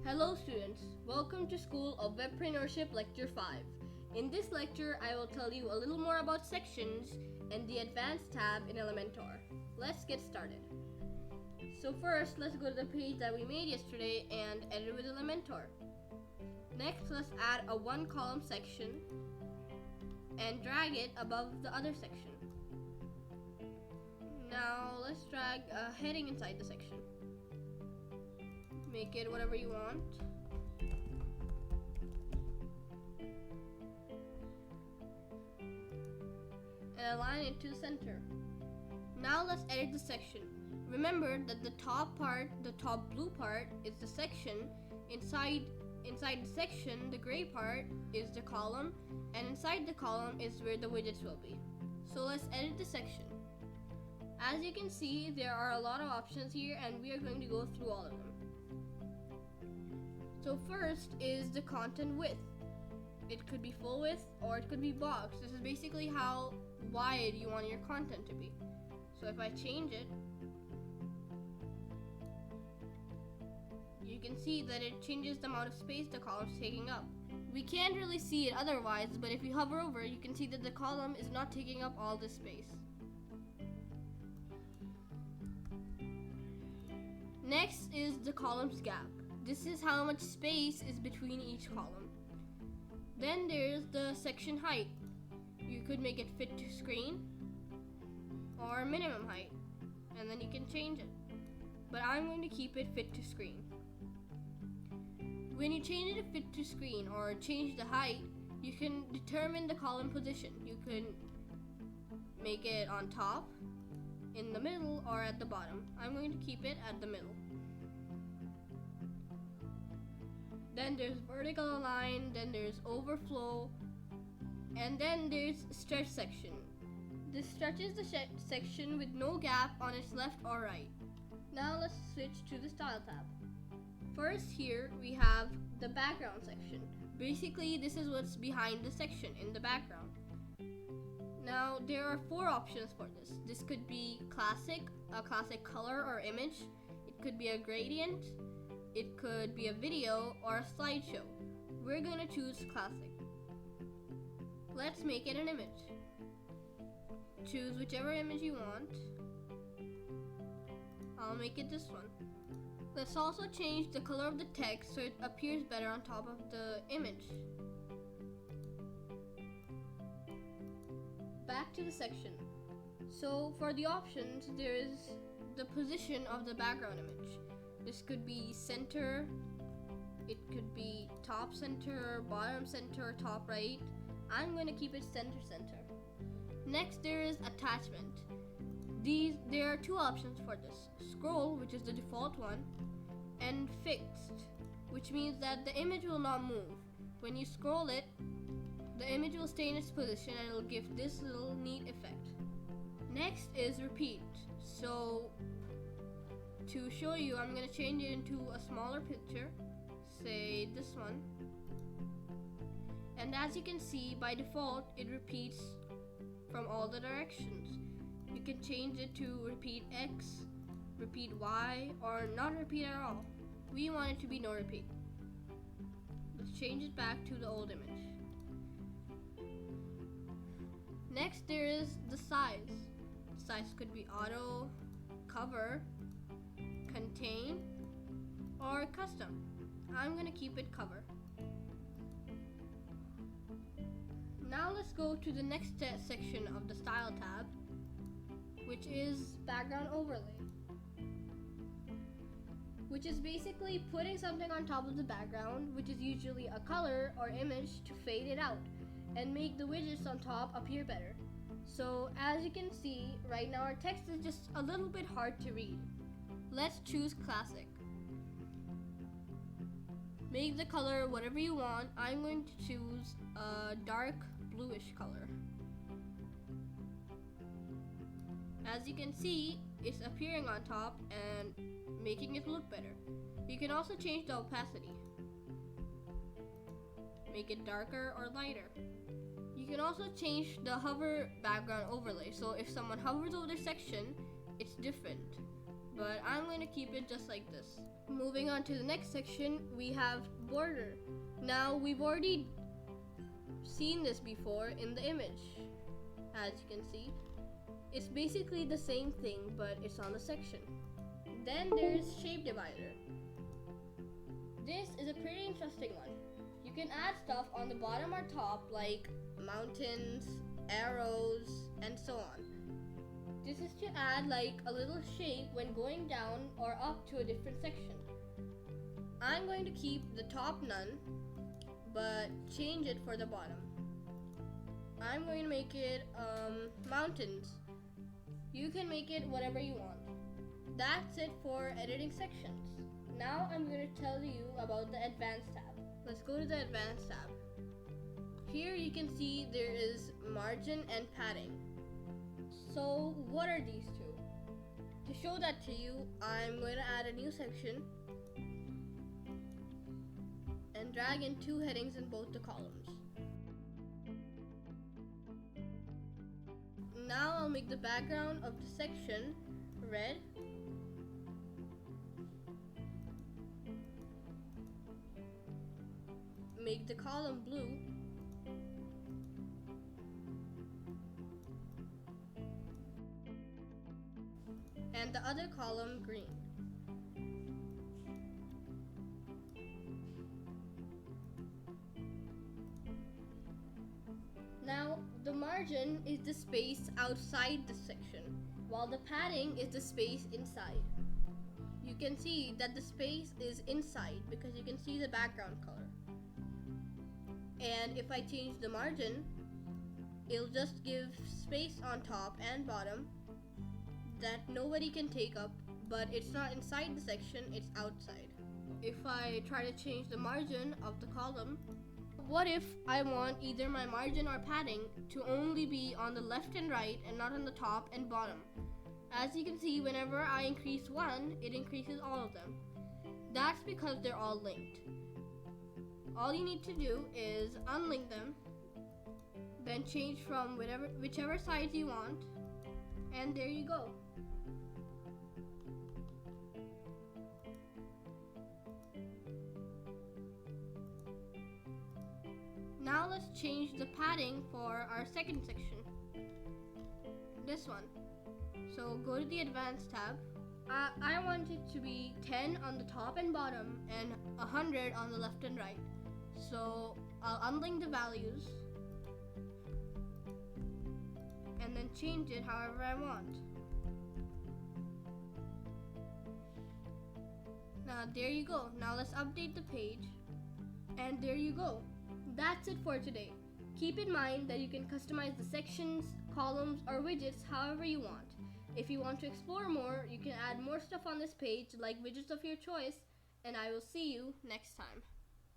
Hello students, welcome to School of Webpreneurship Lecture 5. In this lecture, I will tell you a little more about sections and the advanced tab in Elementor. Let's get started. So first, let's go to the page that we made yesterday and edit with Elementor. Next, let's add a one column section and drag it above the other section. Now let's drag a heading inside the section. Make it whatever you want. And align it to the center. Now let's edit the section. Remember that the top part, the top blue part, is the section. Inside the section, the gray part is the column, and inside the column is where the widgets will be. So let's edit the section. As you can see, there are a lot of options here, and we are going to go through all of them. So first is the content width. It could be full width or it could be box. This is basically how wide you want your content to be. So if I change it, you can see that it changes the amount of space the column is taking up. We can't really see it otherwise, but if you hover over, you can see that the column is not taking up all this space. Next is the column's gap. This is how much space is between each column. Then there's the section height. You could make it fit to screen or minimum height, and then you can change it. But I'm going to keep it fit to screen. When you change it to fit to screen or change the height, you can determine the column position. You can make it on top, in the middle, or at the bottom. I'm going to keep it at the middle. Then there's vertical align, then there's overflow, and then there's stretch section. This stretches the section with no gap on its left or right. Now let's switch to the style tab. First here we have the background section. Basically this is what's behind the section in the background. Now there are 4 options for this. This could be classic, a classic color or image. It could be a gradient. It could be a video or a slideshow. We're going to choose classic. Let's make it an image. Choose whichever image you want. I'll make it this one. Let's also change the color of the text so it appears better on top of the image. Back to the section. So for the options, there is the position of the background image. This could be center, it could be top center, bottom center, top right. I'm going to keep it center. Next there is attachment. There are 2 options for this. Scroll, which is the default one, and fixed, which means that the image will not move. When you scroll it, the image will stay in its position and it will give this little neat effect. Next is repeat. So to show you, I'm going to change it into a smaller picture, say this one. And as you can see, by default, it repeats from all the directions. You can change it to repeat X, repeat Y, or not repeat at all. We want it to be no repeat. Let's change it back to the old image. Next, there is the size. The size could be auto, cover, contain, or custom. I'm going to keep it cover. Now let's go to the next section of the style tab, which is background overlay, which is basically putting something on top of the background, which is usually a color or image, to fade it out and make the widgets on top appear better. So as you can see, right now our text is just a little bit hard to read. Let's choose classic. Make the color whatever you want. I'm going to choose a dark bluish color. As you can see, it's appearing on top and making it look better. You can also change the opacity. Make it darker or lighter. You can also change the hover background overlay. So if someone hovers over the section, it's different. but I'm going to keep it just like this. Moving on to the next section, we have border. Now we've already seen this before in the image. As you can see, it's basically the same thing, but it's on the section. Then there's shape divider. This is a pretty interesting one. You can add stuff on the bottom or top like mountains, arrows, and so on. This is to add like a little shape when going down or up to a different section. I'm going to keep the top none, but change it for the bottom. I'm going to make it mountains. You can make it whatever you want. That's it for editing sections. Now I'm going to tell you about the advanced tab. Let's go to the advanced tab. Here you can see there is margin and padding. So what are these two? To show that to you, I'm going to add a new section and drag in two headings in both the columns. Now I'll make the background of the section red, make the column blue, and the other column green. Now, the margin is the space outside the section, while the padding is the space inside. You can see that the space is inside because you can see the background color. And if I change the margin, it'll just give space on top and bottom that nobody can take up, but it's not inside the section, it's outside. If I try to change the margin of the column, what if I want either my margin or padding to only be on the left and right and not on the top and bottom? As you can see, whenever I increase one, it increases all of them. That's because they're all linked. All you need to do is unlink them, then change from whichever side you want, and there you go. Now let's change the padding for our second section. This one. So go to the advanced tab. I want it to be 10 on the top and bottom and 100 on the left and right. So I'll unlink the values and then change it however I want. Now there you go. Now let's update the page, and there you go. That's it for today. Keep in mind that you can customize the sections, columns, or widgets however you want. If you want to explore more, you can add more stuff on this page like widgets of your choice, and I will see you next time.